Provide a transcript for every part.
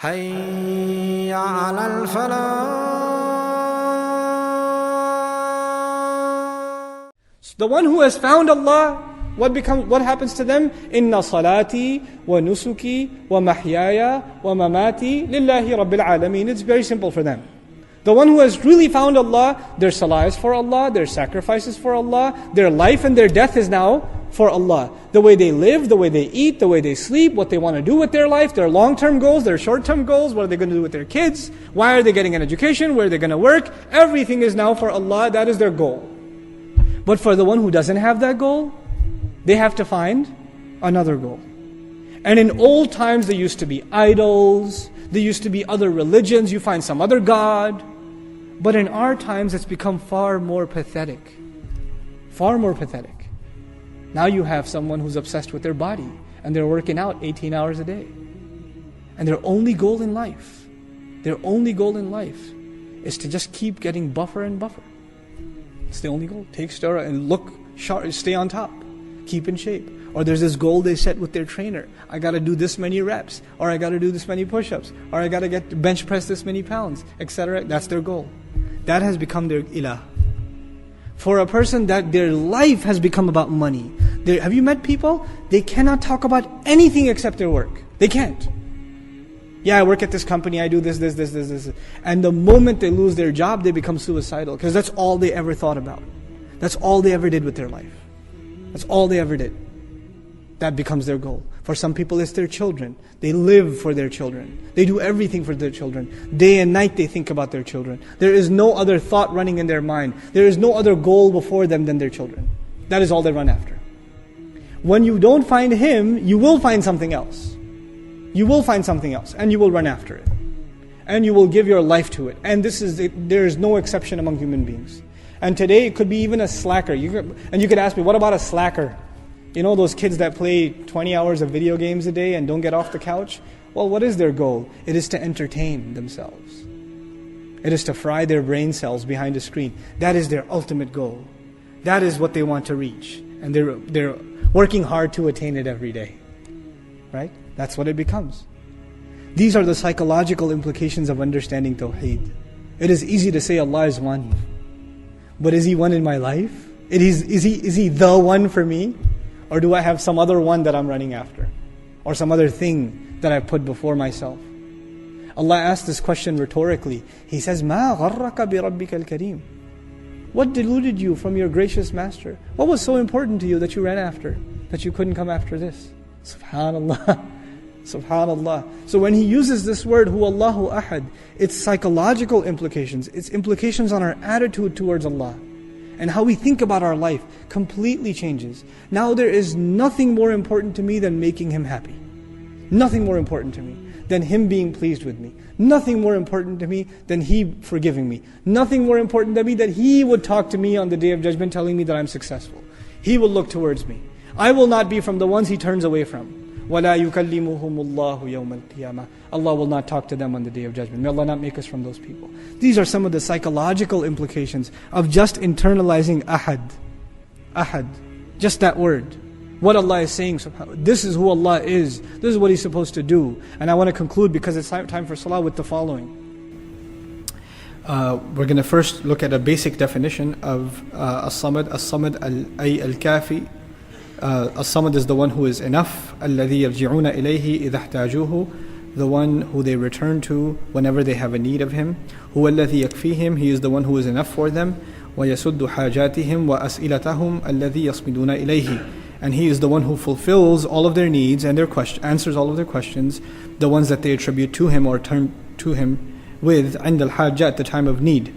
حي على الفلاح. The one who has found Allah, what happens to them? Inna salati wa nusuki wa mahyaya wa mamati lillahi rabbil alameen. It's very simple for them. The one who has really found Allah, their salah is for Allah, their sacrifices for Allah, their life and their death is now for Allah. The way they live, the way they eat, the way they sleep, what they want to do with their life, their long-term goals, their short-term goals, what are they going to do with their kids, why are they getting an education, where are they going to work, everything is now for Allah, that is their goal. But for the one who doesn't have that goal, they have to find another goal. And in old times there used to be idols, there used to be other religions, you find some other God. But in our times it's become far more pathetic. Far more pathetic. Now you have someone who's obsessed with their body and they're working out 18 hours a day. And their only goal in life is to just keep getting buffer and buffer. It's the only goal. Take steroid and look sharp, stay on top, keep in shape. Or there's this goal they set with their trainer. I got to do this many reps, or I got to do this many push-ups, or I got to get bench press this many pounds, etc. That's their goal. That has become their ilah. For a person that their life has become about money. Have you met people? They cannot talk about anything except their work. They can't. Yeah, I work at this company, I do this. And the moment they lose their job, they become suicidal. Because that's all they ever thought about. That's all they ever did with their life. That's all they ever did. That becomes their goal. For some people it's their children. They live for their children. They do everything for their children. Day and night they think about their children. There is no other thought running in their mind. There is no other goal before them than their children. That is all they run after. When you don't find Him, you will find something else. You will find something else and you will run after it. And you will give your life to it. And there is no exception among human beings. And today it could be even a slacker. You could ask me, what about a slacker? You know those kids that play 20 hours of video games a day and don't get off the couch? Well, what is their goal? It is to entertain themselves. It is to fry their brain cells behind a screen. That is their ultimate goal. That is what they want to reach. And they're working hard to attain it every day. Right? That's what it becomes. These are the psychological implications of understanding Tawheed. It is easy to say Allah is one. But is He one in my life? Is He the one for me? Or do I have some other one that I'm running after? Or some other thing that I put before myself? Allah asked this question rhetorically. He says, مَا غَرَّكَ بِرَبِّكَ الْكَرِيمِ. What deluded you from your gracious Master? What was so important to you that you ran after, that you couldn't come after this? Subhanallah. Subhanallah. So when He uses this word, Huwallahu Ahad, its psychological implications, its implications on our attitude towards Allah, and how we think about our life completely changes. Now there is nothing more important to me than making Him happy. Nothing more important to me than Him being pleased with me. Nothing more important to me than He forgiving me. Nothing more important to me that He would talk to me on the Day of Judgment telling me that I'm successful. He will look towards me. I will not be from the ones He turns away from. وَلَا يُكَلِّمُهُمُ اللَّهُ يَوْمَ الْقِيَامَةِ. Allah will not talk to them on the Day of Judgment. May Allah not make us from those people. These are some of the psychological implications of just internalizing ahad. Ahad. Just that word. What Allah is saying, this is who Allah is. This is what He's supposed to do. And I want to conclude because it's time for salah with the following. We're going to first look at a basic definition of as-samad. As-samad ay al-kafi. As-samad is the one who is enough. الَّذِي يَرْجِعُونَ إِلَيْهِ إِذَا احْتَاجُوهُ. The one who they return to whenever they have a need of Him. هُوَ الَّذِي يَكْفِيهِمْ. He is the one who is enough for them. وَيَسُدُّ حَاجَاتِهِمْ وَأَسْئِلَتَهُمْ الَّذِي يَصْمِدُونَ إِلَيْهِ. And He is the one who fulfills all of their needs and answers all of their questions, the ones that they attribute to Him or turn to Him with عند الحاجة, at the time of need.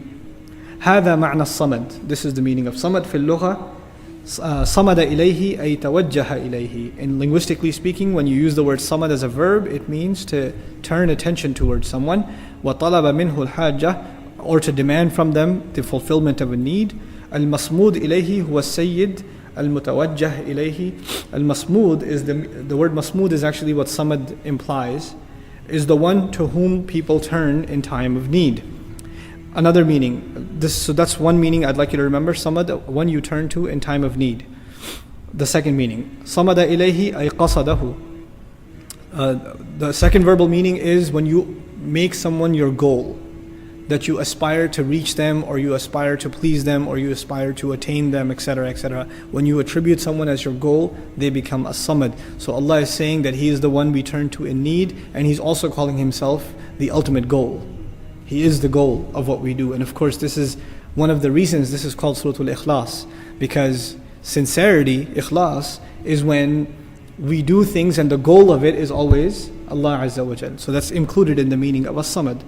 هذا معنى الصمد. This is the meaning of samad في اللغة. صمد إليه أي توجه إليه. In linguistically speaking, when you use the word samad as a verb, it means to turn attention towards someone. وطلب منه الحاجة, or to demand from them the fulfillment of a need. المصمود إليه هو السيد المتوجه إليه. المصمود is the word masmood is actually what samad implies, is the one to whom people turn in time of need. Another meaning, so that's one meaning I'd like you to remember. Samad, one you turn to in time of need. The second meaning, samada ilayhi ay qasadahu. The second verbal meaning is when you make someone your goal, that you aspire to reach them, or you aspire to please them, or you aspire to attain them, etc., etc. When you attribute someone as your goal, they become a samad. So Allah is saying that He is the one we turn to in need, and He's also calling Himself the ultimate goal. He is the goal of what we do. And of course, this is one of the reasons this is called Suratul Ikhlas, because sincerity, ikhlas, is when we do things and the goal of it is always Allah Azza wa Jal. So that's included in the meaning of as-samad.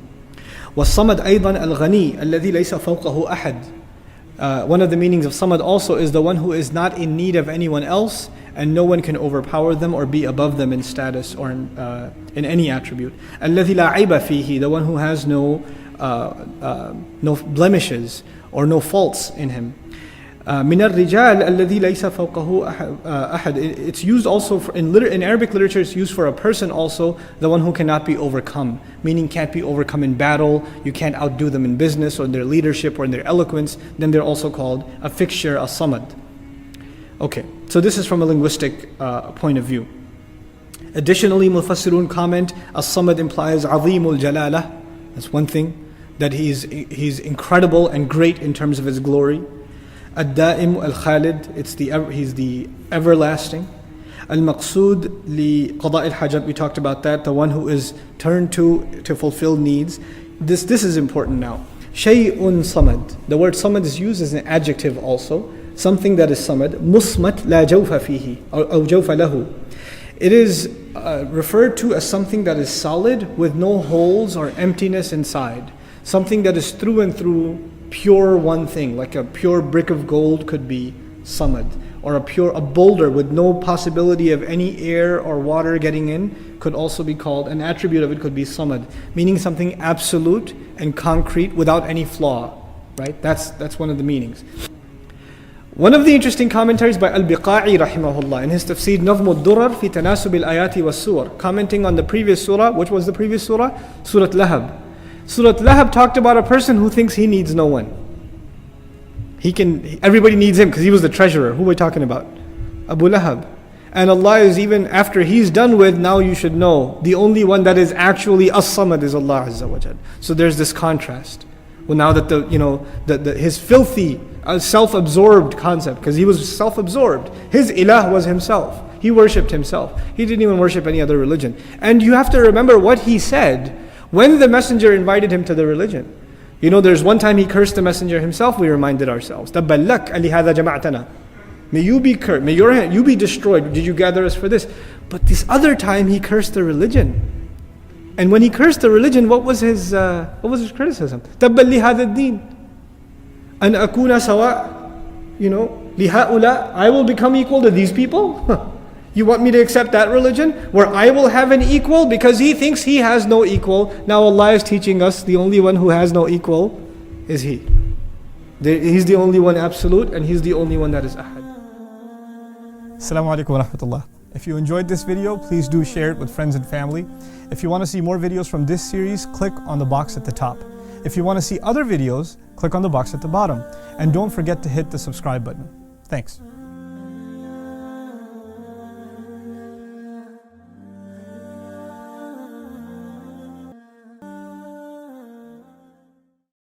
وَالصَّمَدْ أَيْضًا الْغَنِي الَّذِي لَيْسَ فَوْقَهُ أَحَدٌ. One of the meanings of samad also is the one who is not in need of anyone else, and no one can overpower them or be above them in status or in any attribute. الَّذِي لَا عَيْبَ فِيهِ, the one who has no blemishes or no faults in him. من الرجال الذي ليس فوقه أحد. It's used also in Arabic literature. It's used for a person also, the one who cannot be overcome, meaning can't be overcome in battle. You can't outdo them in business or in their leadership or in their eloquence. Then they're also called a fixture, a samad. Okay, so this is from a linguistic point of view. Additionally, Mufassirun comment, as-samad implies azimul jalala. That's one thing, that he's incredible and great in terms of his glory. Ad-Da'im al-Khalid, he's the everlasting. Al-Maqsood li Qada' al-Hajat, we talked about that, the one who is turned to fulfill needs. This is important now. Shay'un samad. The word samad is used as an adjective also. Something that is samad. Musmat la jawfa fihi, or jawfa lahu. It is referred to as something that is solid with no holes or emptiness inside. Something that is through and through pure one thing, like a pure brick of gold could be samad, or a boulder with no possibility of any air or water getting in could also be called, an attribute of it could be samad, meaning something absolute and concrete without any flaw, right? That's one of the meanings. One of the interesting commentaries by Al-Biqa'i rahimahullah in his tafsir Nazm al-Durar fi tanasub al-ayati was-suwar, commenting on the previous surah. Which was the previous surah? Surah Lahab. Surah Lahab talked about a person who thinks he needs no one. Everybody needs him because he was the treasurer. Who are we talking about? Abu Lahab. And Allah is, even after he's done with, now you should know, the only one that is actually as-samad is Allah Azza wa Jal. So there's this contrast. Well, now that his filthy, self-absorbed concept, because he was self-absorbed. His ilah was himself. He worshipped himself. He didn't even worship any other religion. And you have to remember what he said when the messenger invited him to the religion. There's one time he cursed the messenger himself. We reminded ourselves, تَبًّا لَكَ أَلِهَذَا جَمَعْتَنَا. May you be cursed, may you be destroyed. Did you gather us for this? But this other time he cursed the religion. And when he cursed the religion, what was his criticism? تَبًّا لِهَذَا الدِّينِ أَنْ أَكُونَ سَوَاء لِهَؤُلَاء. I will become equal to these people? You want me to accept that religion where I will have an equal because he thinks he has no equal? Now Allah is teaching us the only one who has no equal is He. He's the only one absolute, and He's the only one that is ahad. Assalamu alaikum wa rahmatullah. If you enjoyed this video, please do share it with friends and family. If you want to see more videos from this series, click on the box at the top. If you want to see other videos, click on the box at the bottom. And don't forget to hit the subscribe button. Thanks.